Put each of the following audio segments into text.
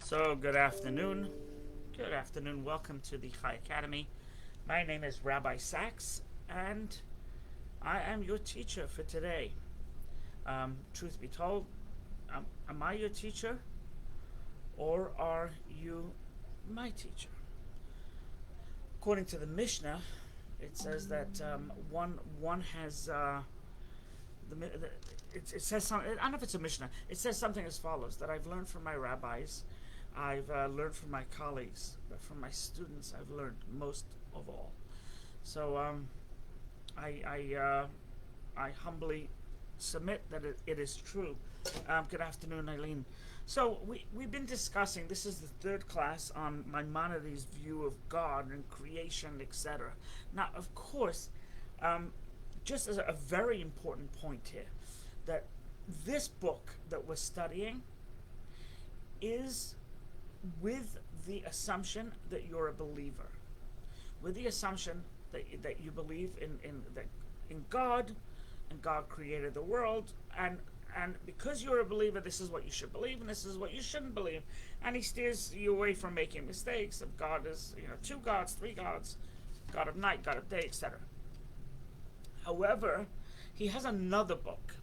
So, good afternoon. Good afternoon. Welcome to the Chai Academy. My name is Rabbi Sachs, and I am your teacher for today. Truth be told, am I your teacher, or are you my teacher? According to the Mishnah, it says that one has it says something. I don't know if it's a Mishnah. It says something as follows: that I've learned from my rabbis, I've learned from my colleagues, but from my students, I've learned most of all. So I humbly submit that it is true. Good afternoon, Eileen. So we've been discussing, this is the third class on Maimonides' view of God and creation, etc. Now, of course, just as a very important point here, that this book that we're studying is with the assumption that you're a believer, with the assumption that you believe in God, and God created the world, and because you're a believer, this is what you should believe, and this is what you shouldn't believe. And he steers you away from making mistakes of God as, two gods, three gods, God of night, God of day, etc. However, he has another book,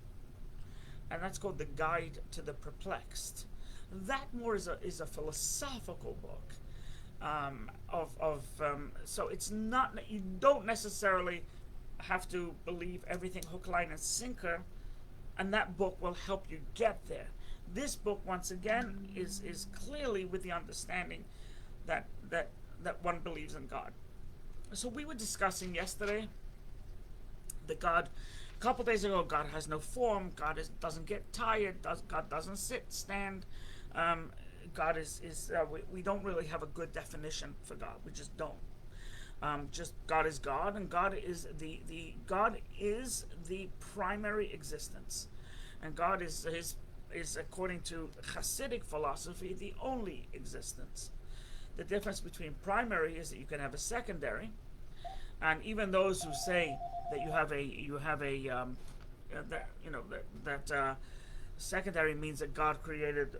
and that's called The Guide to the Perplexed. That more is a philosophical book. So it's not, you don't necessarily have to believe everything hook, line, and sinker, and that book will help you get there. This book, once again, is clearly with the understanding that one believes in God. So we were discussing yesterday that God, a couple days ago, God has no form. God doesn't get tired. God doesn't sit, stand. God is we don't really have a good definition for God. We just don't. Just God is God, and God is God is the primary existence, and God is according to Hasidic philosophy the only existence. The difference between primary is that you can have a secondary, and even those who say that that secondary means that God created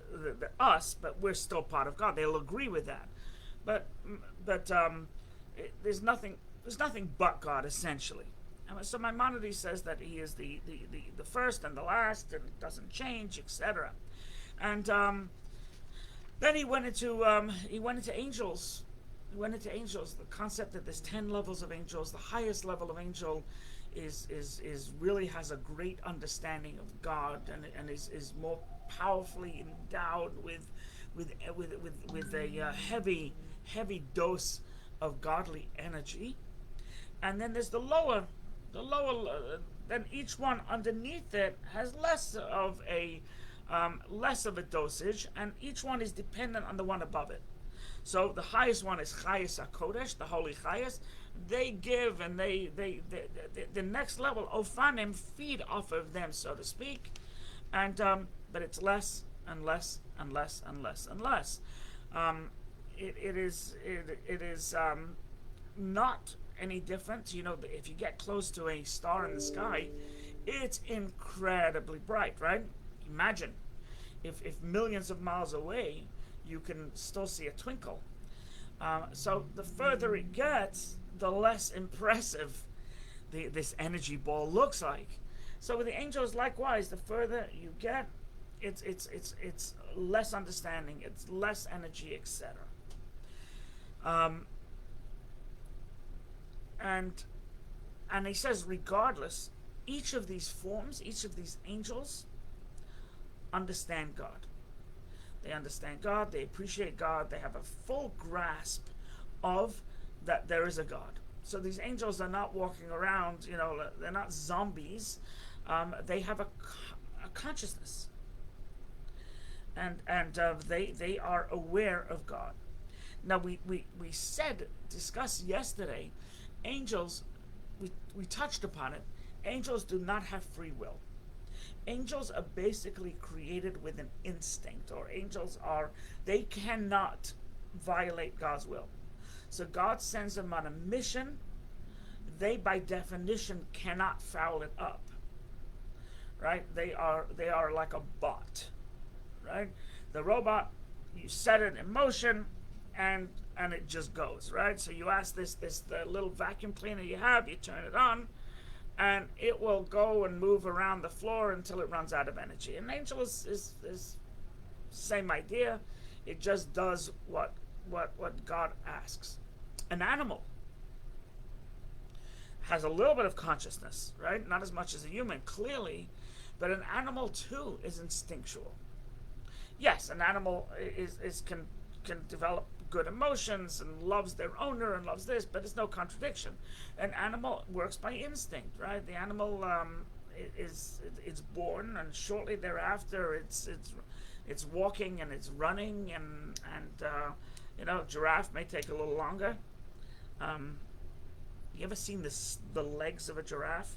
us, but we're still part of God. They'll agree with that, but there's nothing but God, essentially. So Maimonides says that he is the first and the last, and it doesn't change, etc. And then he went into angels. He went into angels. The concept that there's 10 levels of angels. The highest level of angel is really has a great understanding of God, and is more powerfully endowed with a heavy dose of godly energy. And then there's the lower, then each one underneath it has less of a dosage, and each one is dependent on the one above it. So the highest one is Chayas HaKodesh, the holy Chayas. They give, and the next level, Ophanim, feed off of them, so to speak. And but it's less and less and less and less and less. It is not any different. If you get close to a star in the sky, it's incredibly bright, right? Imagine if millions of miles away, you can still see a twinkle. So the further it gets, the less impressive this energy ball looks like. So with the angels, likewise, the further you get, it's less understanding, it's less energy, etc. And he says, regardless, each of these forms, each of these angels understand God. They understand God, they appreciate God, they have a full grasp of that there is a God. So these angels are not walking around, they're not zombies. They have a consciousness. And they are aware of God. Now we discussed yesterday, angels, we touched upon it, angels do not have free will. Angels are basically created with an instinct, or they cannot violate God's will. So God sends them on a mission. They, by definition, cannot foul it up. Right? They are like a bot. Right? The robot you set it in motion, and it just goes, right? So you ask the little vacuum cleaner you have, you turn it on, and it will go and move around the floor until it runs out of energy. An angel is same idea. It just does what God asks. An animal has a little bit of consciousness, right? Not as much as a human, clearly, but an animal too is instinctual. Yes, an animal can develop good emotions and loves their owner and loves this, but it's no contradiction. An animal works by instinct, right? The animal it's born, and shortly thereafter it's walking and it's running, and giraffe may take a little longer. You ever seen the legs of a giraffe?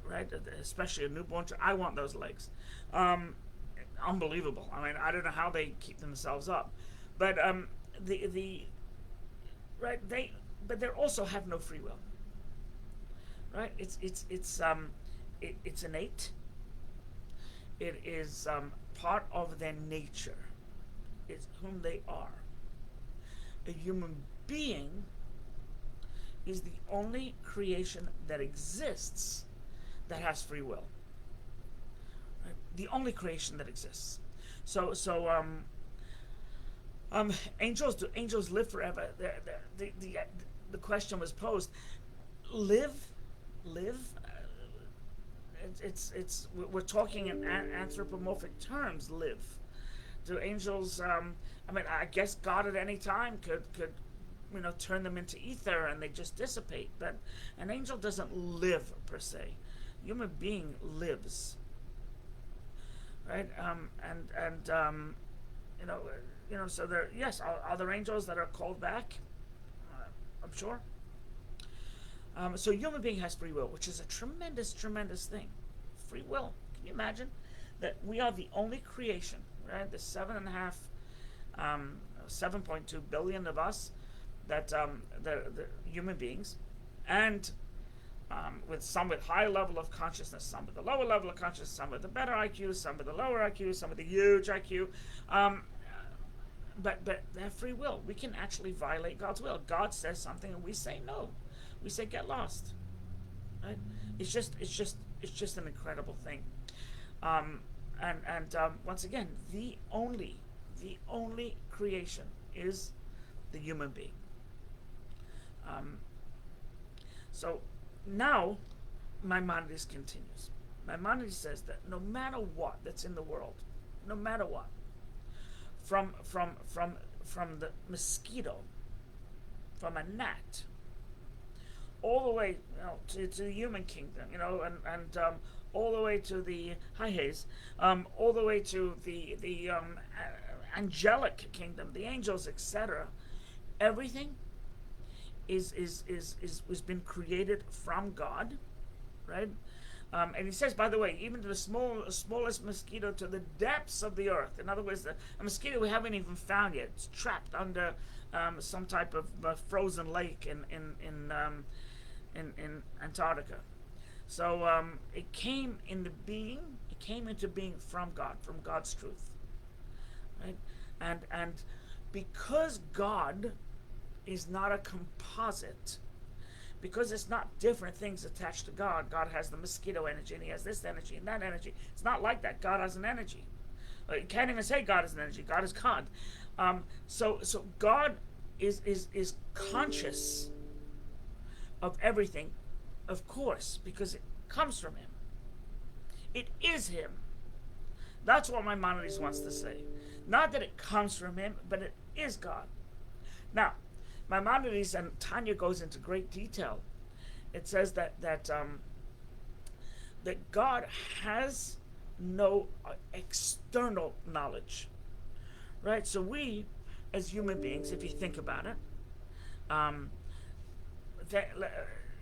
Right, especially a newborn giraffe. I want those legs. Unbelievable. I mean, I don't know how they keep themselves up, but but they also have no free will. Right? It's innate. It is part of their nature. It's whom they are. A human being is the only creation that exists that has free will. Right? The only creation that exists. So angels, do angels live forever? The question was posed. Live. We're talking in anthropomorphic terms. Live. Do angels? I guess God at any time could turn them into ether and they just dissipate. But an angel doesn't live per se. Human being lives. Right? So there. Yes, are there angels that are called back? I'm sure. So human being has free will, which is a tremendous, tremendous thing. Free will. Can you imagine that we are the only creation, right? The 7.2 billion of us that the human beings, and with some with high level of consciousness, some with a lower level of consciousness, some with a better IQ, some with a lower IQ, some with a huge IQ. But they have free will. We can actually violate God's will. God says something and we say no. We say get lost. Right? It's just an incredible thing. Once again, the only creation is the human being. So now Maimonides continues. Maimonides says that no matter what that's in the world, no matter what, from the mosquito, from a gnat, all the way to the human kingdom, and all the way to the all the way to the angelic kingdom, the angels, etc. Everything is been created from God, right? And he says, by the way, even to the smallest mosquito, to the depths of the earth. In other words, a mosquito we haven't even found yet. It's trapped under some type of frozen lake in Antarctica. So it came into being from God, from God's truth, right? And because God is not a composite, because it's not different things attached to God. God has the mosquito energy, and he has this energy and that energy. It's not like that. God has an energy. You can't even say God has an energy. God is God. So God is conscious of everything, of course, because it comes from him. It is him. That's what Maimonides wants to say. Not that it comes from him, but it is God. Now, Maimonides, and Tanya goes into great detail. It says that God has no external knowledge, right? So we, as human beings, if you think about it,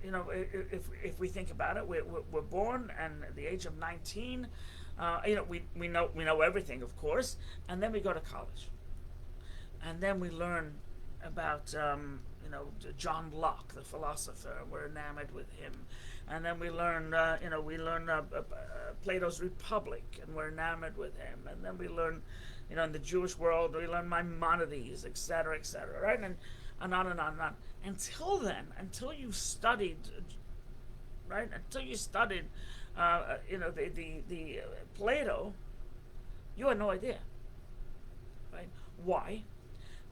if we think about it, we're born, and at the age of 19, we know everything, of course, and then we go to college, and then we learn about John Locke, the philosopher. We're enamored with him, and then we learn Plato's Republic, and we're enamored with him, and then we learn in the Jewish world, we learn Maimonides, etc., etc., right? And on and on and on. Until then, until you studied, right? Until you studied, the Plato, you had no idea, right? Why?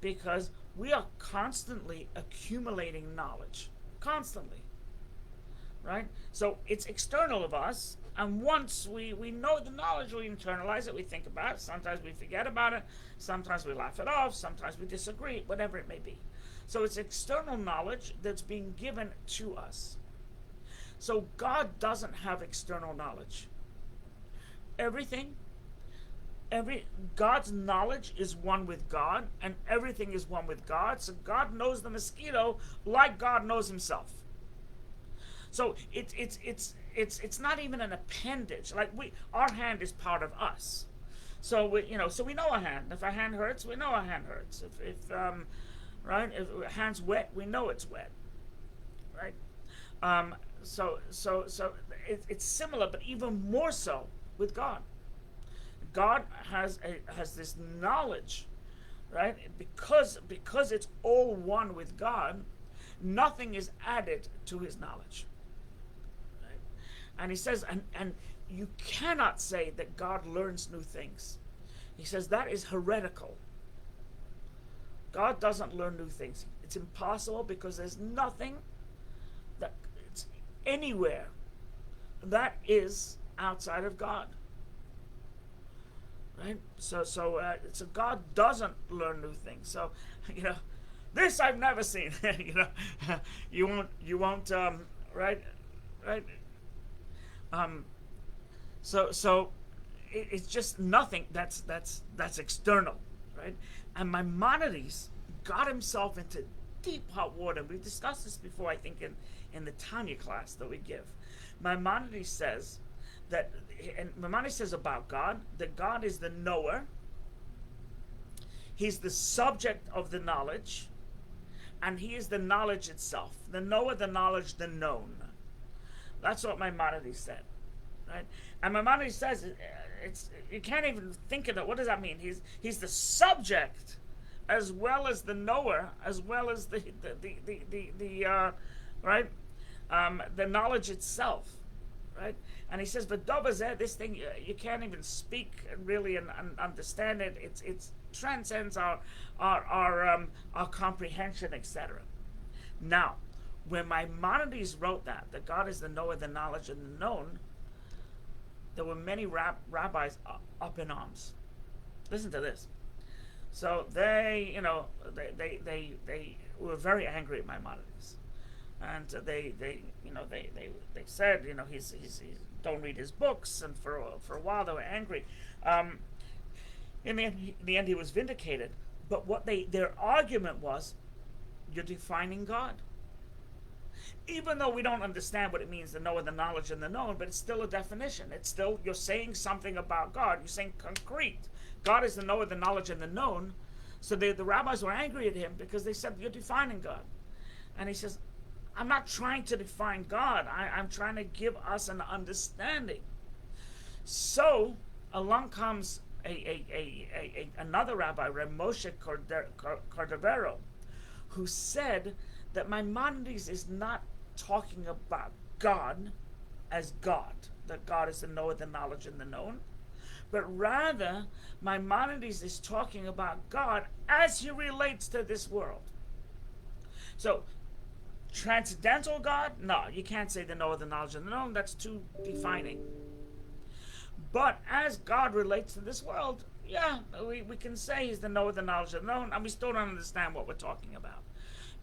Because we are constantly accumulating knowledge, constantly, right? So it's external of us, and once we know the knowledge, we internalize it, we think about it. Sometimes we forget about it, sometimes we laugh it off, sometimes we disagree, whatever it may be. So it's external knowledge that's being given to us. So God doesn't have external knowledge. God's knowledge is one with God, and everything is one with God. So God knows the mosquito like God knows himself. So it's not even an appendage. Like our hand is part of us. So we know our hand. If our hand hurts, we know our hand hurts. If our hand's wet, we know it's wet, right? So it's similar, but even more so with God. God has this knowledge, right? Because it's all one with God, nothing is added to his knowledge. Right? And he says, and you cannot say that God learns new things. He says that is heretical. God doesn't learn new things. It's impossible, because there's nothing that it's anywhere that is outside of God. Right? So God doesn't learn new things. So, this I've never seen. You won't, right? So it's just nothing that's external, right? And Maimonides got himself into deep hot water. We've discussed this before, I think, in the Tanya class that we give. Maimonides says that, and Maimonides says about God, that God is the knower. He's the subject of the knowledge, and he is the knowledge itself. The knower, the knowledge, the known. That's what Maimonides said, right? And Maimonides says you can't even think of it. What does that mean? He's the subject, as well as the knower, as well as the knowledge itself, right? And he says, but this thing, you can't even speak really and understand it. It transcends our comprehension, etc. Now, when Maimonides wrote that God is the knower, the knowledge, and the known, there were many rabbis up in arms. Listen to this. So they were very angry at Maimonides, and they said, he's don't read his books, and for a while they were angry. In the end, he was vindicated. But what their argument was, you're defining God. Even though we don't understand what it means to know the knowledge and the known, but it's still a definition. It's still, you're saying something about God. You're saying concrete. God is the knower, the knowledge, and the known. So the rabbis were angry at him because they said, you're defining God. And he says, I'm not trying to define God. I'm trying to give us an understanding. So along comes another rabbi, Reb Moshe Cordovero, who said that Maimonides is not talking about God as God, that God is the knower, the knowledge, and the known, but rather Maimonides is talking about God as he relates to this world. So, transcendental God? No, you can't say the knower, the knowledge, and the known. That's too defining. But as God relates to this world, yeah, we can say he's the knower, the knowledge, and the known, and we still don't understand what we're talking about.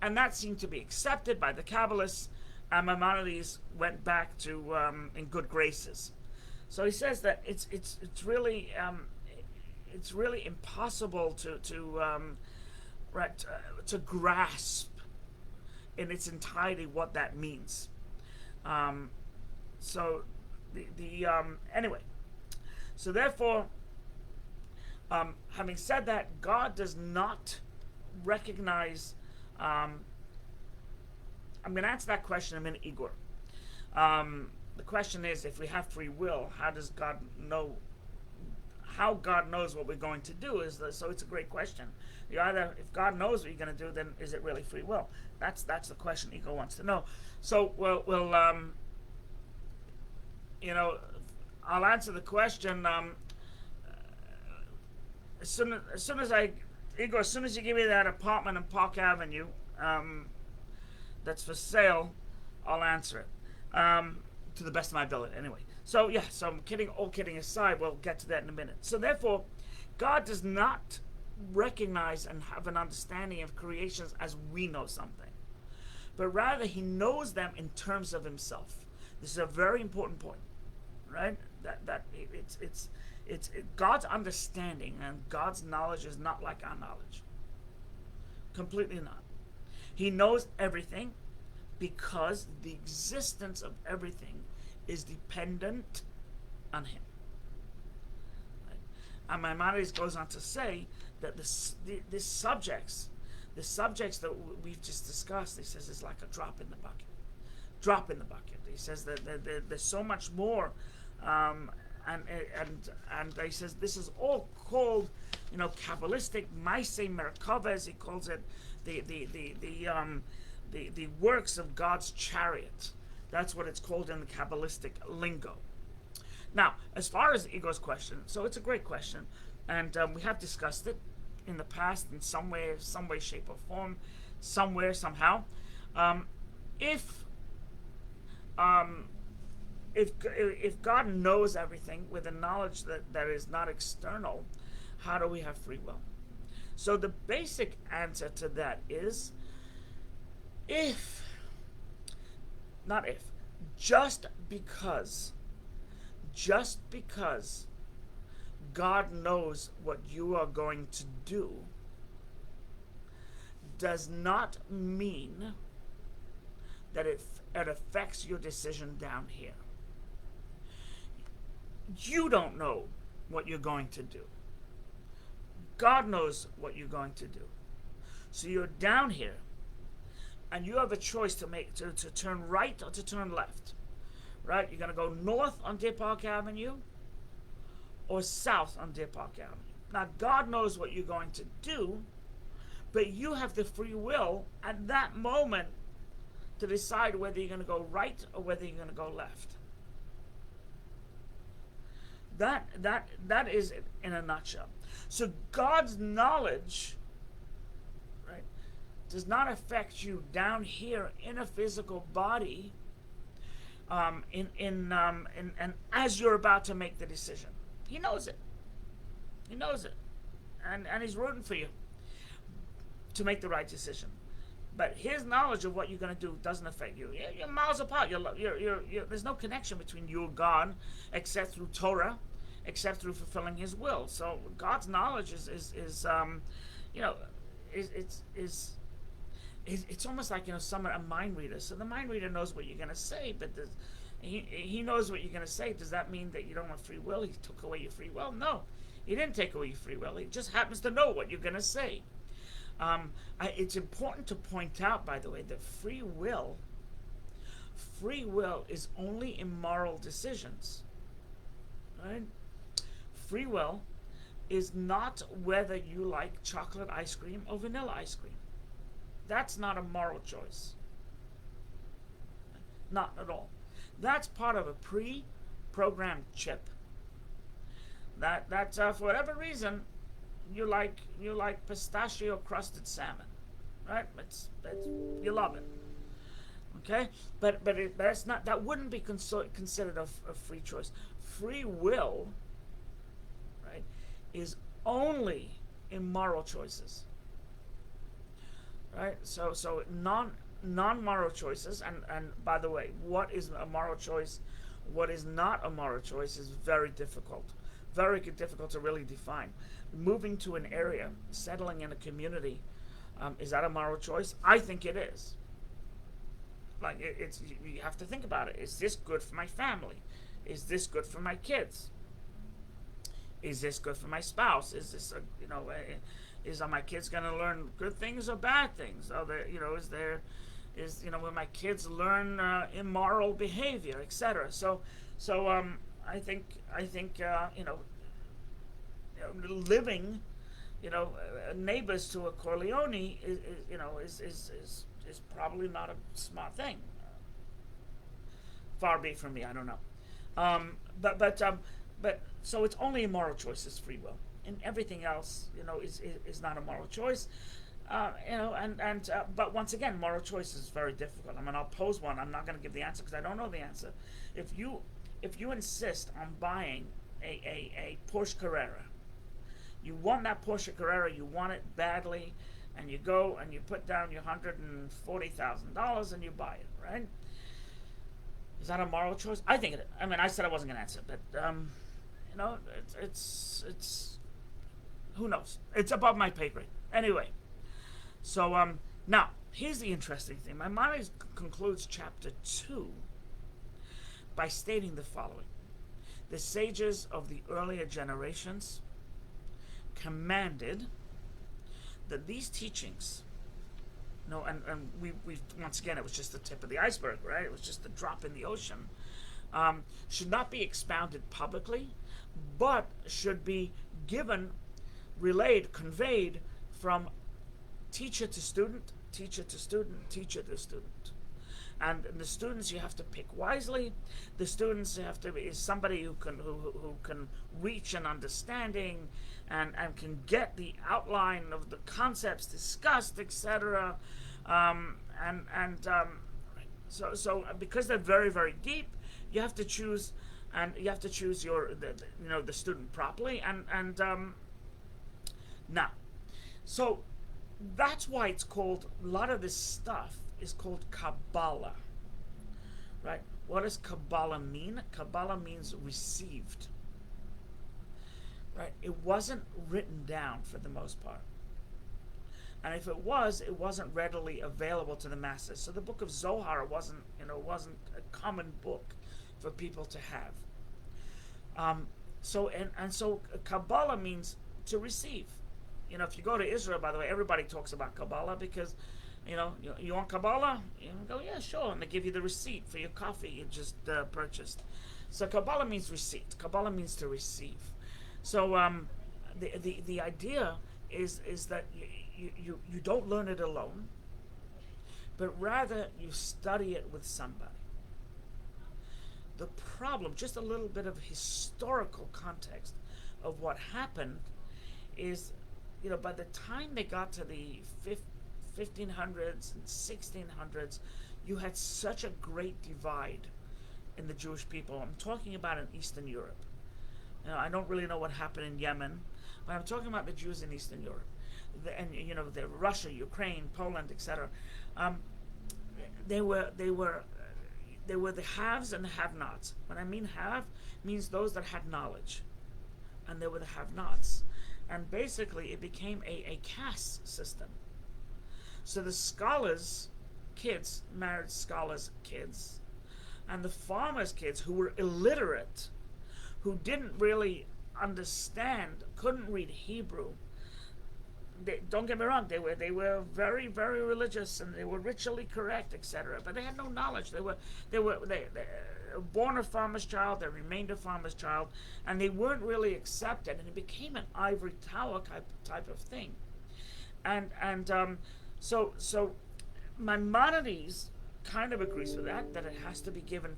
And that seemed to be accepted by the Kabbalists, and Maimonides went back to in good graces. So he says that it's really impossible to grasp in its entirety what that means. So anyway, so therefore, having said that, God does not recognize. I'm going to answer that question in a minute, Igor. The question is, if we have free will, how does God know how God knows what we're going to do so it's a great question. You either, if God knows what you're going to do, then is it really free will? That's the question ego wants to know. So we'll I'll answer the question. As soon as you give me that apartment in Park Avenue, that's for sale, I'll answer it to the best of my ability. Anyway, so yeah, so I'm kidding. All kidding aside, we'll get to that in a minute. So therefore, God does not recognize and have an understanding of creations as we know something, but rather He knows them in terms of Himself. This is a very important point, right? It's God's understanding and God's knowledge is not like our knowledge. Completely not. He knows everything because the existence of everything is dependent on Him. Right? And Maimonides goes on to say that the subjects that we've just discussed, he says, is like a drop in the bucket. Drop in the bucket. He says that there's so much more. And he says this is all called, Kabbalistic Maaseh Merkava, as he calls it, the works of God's chariot. That's what it's called in the Kabbalistic lingo. Now, as far as the ego's question, so it's a great question, and we have discussed it in the past in some way, shape, or form, somewhere, somehow. If God knows everything with a knowledge that is not external, how do we have free will? So the basic answer to that is just because God knows what you are going to do does not mean that it affects your decision down here. You don't know what you're going to do. God knows what you're going to do. So you're down here, and you have a choice to make to turn right or to turn left. Right? You're going to go north on Deer Park Avenue or south on Deer Park Avenue. Now, God knows what you're going to do, but you have the free will at that moment to decide whether you're going to go right or whether you're going to go left. That is it in a nutshell. So God's knowledge, right, does not affect you down here in a physical body, and as you're about to make the decision. He knows it. He knows it, and He's rooting for you to make the right decision. But His knowledge of what you're going to do doesn't affect you. You're miles apart. There's no connection between you and God except through Torah, except through fulfilling His will. So God's knowledge is it's almost like a mind reader. So the mind reader knows what you're going to say, but he knows what you're going to say. Does that mean that you don't have free will? He took away your free will? No, He didn't take away your free will. He just happens to know what you're going to say. It's important to point out, by the way, that free will is only in moral decisions. Right? Free will is not whether you like chocolate ice cream or vanilla ice cream. That's not a moral choice. Not at all. That's part of a pre-programmed chip. That for whatever reason, you like pistachio crusted salmon, right? You love it. Okay, but that's not. That wouldn't be considered a free choice. Free will, right, is only in moral choices. Right. So non-moral choices, and by the way, what is a moral choice, what is not a moral choice is very difficult to really define. Moving to an area, settling in a community, is that a moral choice? I think it is. Like it's you have to think about it. Is this good for my family? Is this good for my kids? Is this good for my spouse? Is this are my kids going to learn good things or bad things? Are there, will my kids learn immoral behavior, etc.? So I think living, neighbors to a Corleone is probably not a smart thing. Far be it from me, I don't know. But so it's only a moral choice is free will, and everything else, is not a moral choice. But once again, moral choice is very difficult. I mean, I'll pose one. I'm not going to give the answer because I don't know the answer. If you insist on buying a Porsche Carrera, you want that Porsche Carrera, you want it badly, and you go and you put down your $140,000 and you buy it, right? Is that a moral choice? I think it is. I mean, I said I wasn't going to answer, but it's who knows? It's above my pay grade. Anyway, so now here's the interesting thing. Maimonides concludes chapter 2 by stating the following: the sages of the earlier generations commanded that these teachings, and we once again, it was just the tip of the iceberg, right? It was just the drop in the ocean. Should not be expounded publicly, but should be given, relayed, conveyed from teacher to student, teacher to student, teacher to student. And the students, you have to pick wisely. The students have to be somebody who can reach an understanding and can get the outline of the concepts discussed, etc. So because they're very, very deep, you have to choose, and you have to choose the student properly. And now, so that's why it's called, a lot of this stuff is called Kabbalah, right? What does Kabbalah mean? Kabbalah means received, right? It wasn't written down for the most part. And if it wasn't readily available to the masses. So the book of Zohar wasn't a common book for people to have. So Kabbalah means to receive. If you go to Israel, by the way, everybody talks about Kabbalah because, you want Kabbalah? You go, yeah, sure. And they give you the receipt for your coffee you just purchased. So Kabbalah means receipt. Kabbalah means to receive. So the idea is that you don't learn it alone, but rather you study it with somebody. The problem, just a little bit of historical context of what happened is, by the time they got to the 1500s and 1600s, you had such a great divide in the Jewish people. I'm talking about in Eastern Europe. I don't really know what happened in Yemen, but I'm talking about the Jews in Eastern Europe. The Russia, Ukraine, Poland, etc. They were the haves and the have-nots. When I mean have, means those that had knowledge, and they were the have-nots. And basically, it became a caste system. So the scholars' kids married scholars' kids, and the farmers' kids who were illiterate, who didn't really understand, couldn't read Hebrew. Don't get me wrong, they were very, very religious, and they were ritually correct, etc. But they had no knowledge. They were born a farmer's child, they remained a farmer's child, and they weren't really accepted, and it became an ivory tower type of thing. So Maimonides kind of agrees with that it has to be given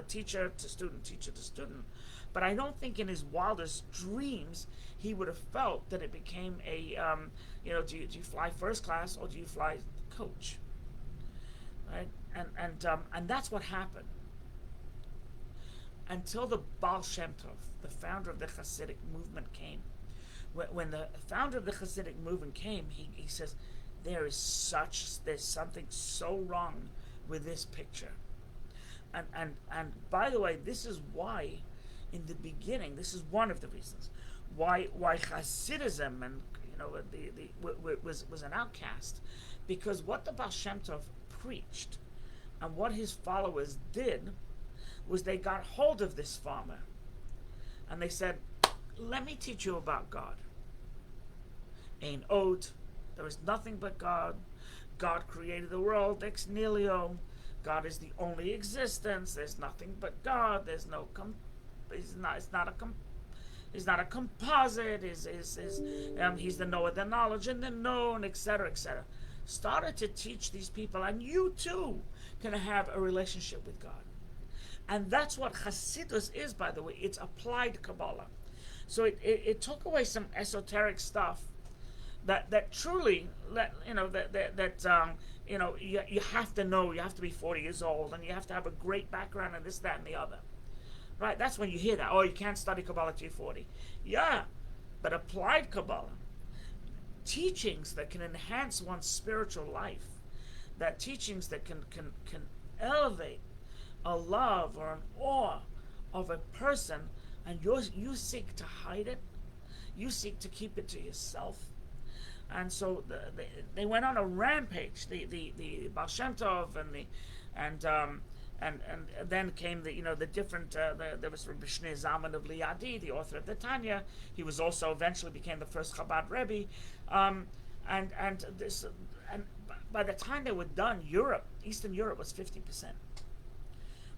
teacher to student, teacher to student. But I don't think in his wildest dreams he would have felt that it became a, do you fly first class or do you fly coach, right? And that's what happened until the Baal Shem Tov, the founder of the Hasidic movement, came. When the founder of the Hasidic movement came, he says, there's something so wrong with this picture. And by the way, this is why, in the beginning, this is one of the reasons why Hasidism and was an outcast, because what the Baal Shem Tov preached and what his followers did was they got hold of this farmer and they said, let me teach you about God. Ein od, there is nothing but God. God created the world ex nihilo. God is the only existence. There's nothing but God. There's no He's not a composite. He's the knower, the knowledge, and the known, etc., etc. Started to teach these people, and you too can have a relationship with God. And that's what Hasidus is, by the way. It's applied Kabbalah. So it took away some esoteric stuff that truly, you have to know, you have to be 40 years old, and you have to have a great background and this, that, and the other. Right? That's when you hear that. Oh, you can't study Kabbalah till you're 40. Yeah, but applied Kabbalah, teachings that can enhance one's spiritual life, that teachings that can elevate a love or an awe of a person, and you seek to hide it, you seek to keep it to yourself. And so they went on a rampage. The Baal Shem Tov and then came the different. There was Rabbi Shneur Zalman of Liadi, the author of the Tanya. He was also eventually became the first Chabad Rebbe, and by the time they were done, Eastern Europe was 50%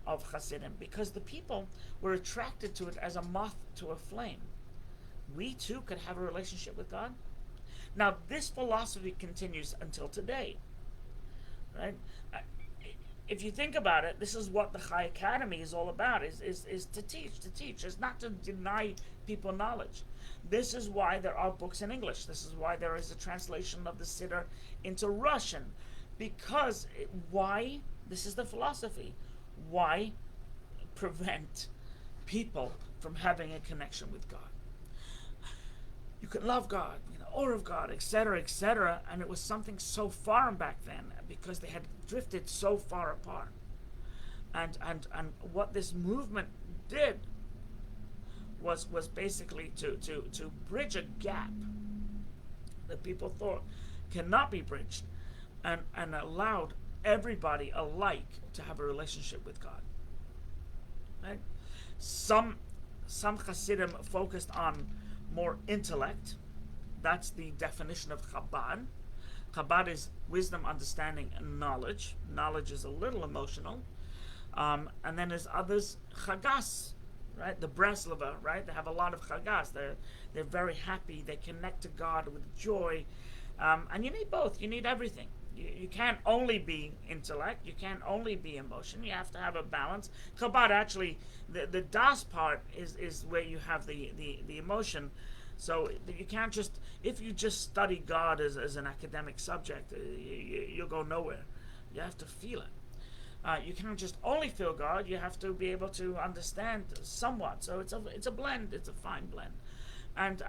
of Hasidim, because the people were attracted to it as a moth to a flame. We too could have a relationship with God. Now, this philosophy continues until today, right? If you think about it, this is what the Chai Academy is all about, is to teach. It's not to deny people knowledge. This is why there are books in English. This is why there is a translation of the Siddur into Russian. Because, why? This is the philosophy. Why prevent people from having a connection with God? You can love God, awe of God, etc., etc., and it was something so foreign back then because they had drifted so far apart. And what this movement did was basically to bridge a gap that people thought cannot be bridged, and allowed everybody alike to have a relationship with God. Right? Some Hasidim focused on more intellect. That's the definition of Chabad. Chabad is wisdom, understanding, and knowledge. Knowledge is a little emotional. And then there's others, Chagas, right? The Breslova, right? They have a lot of Chagas. They're very happy. They connect to God with joy. And you need both. You need everything. You can't only be intellect. You can't only be emotion. You have to have a balance. Chabad, actually, the Das part is where you have the emotion. So you can't just, if you just study God as an academic subject, you'll go nowhere. You have to feel it. You can't just only feel God. You have to be able to understand somewhat. So it's a blend. It's a fine blend. And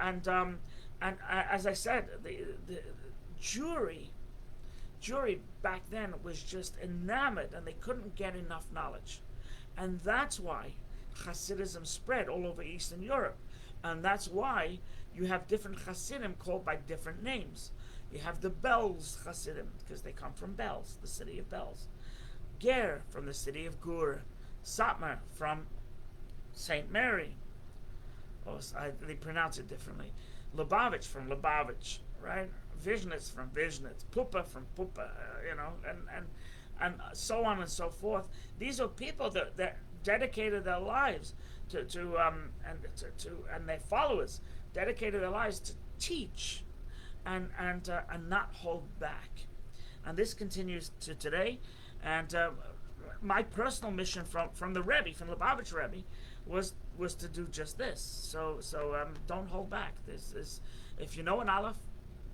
as I said, the jury back then was just enamored, and they couldn't get enough knowledge. And that's why Hasidism spread all over Eastern Europe. And that's why you have different Hasidim called by different names. You have the Belz Hasidim, because they come from Belz, the city of Belz. Ger, from the city of Gur. Satmar, from St. Mary. They pronounce it differently. Lubavitch, from Lubavitch, right? Vizhnitz, from Vizhnitz. Pupa, from Pupa, and so on and so forth. These are people that dedicated their lives and their followers dedicated their lives to teach and not hold back. And this continues to today. And my personal mission from the Rebbe, from Lubavitch Rebbe, was to do just this. So don't hold back. This is, if you know an Aleph,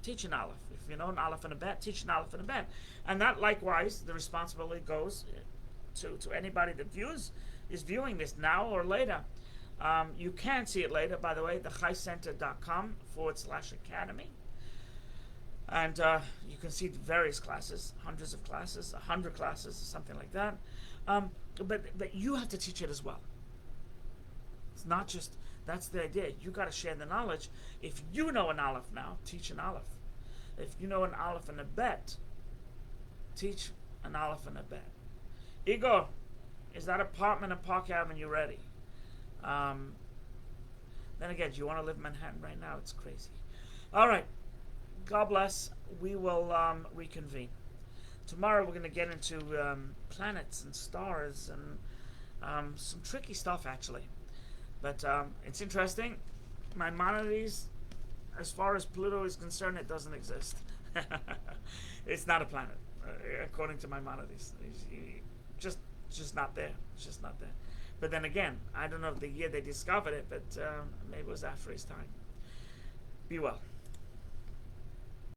teach an Aleph. If you know an Aleph and a Bet, teach an Aleph and a Bet. And that likewise, the responsibility goes to anybody that is viewing this now or later. You can see it later, by the way, thechaicenter.com/academy. And you can see various classes, hundreds of classes, 100 classes, something like that. But you have to teach it as well. It's not just, that's the idea. You got to share the knowledge. If you know an Aleph now, teach an Aleph. If you know an Aleph and a Bet, teach an Aleph and a Bet. Igor, is that apartment in Park Avenue ready? Then again, do you want to live in Manhattan right now? It's crazy. All right. God bless. We will reconvene. Tomorrow we're going to get into planets and stars and some tricky stuff, actually. But it's interesting. Maimonides, as far as Pluto is concerned, it doesn't exist. It's not a planet, according to Maimonides. Just not there. It's just not there. But then again, I don't know the year they discovered it, but maybe it was after his time. Be well.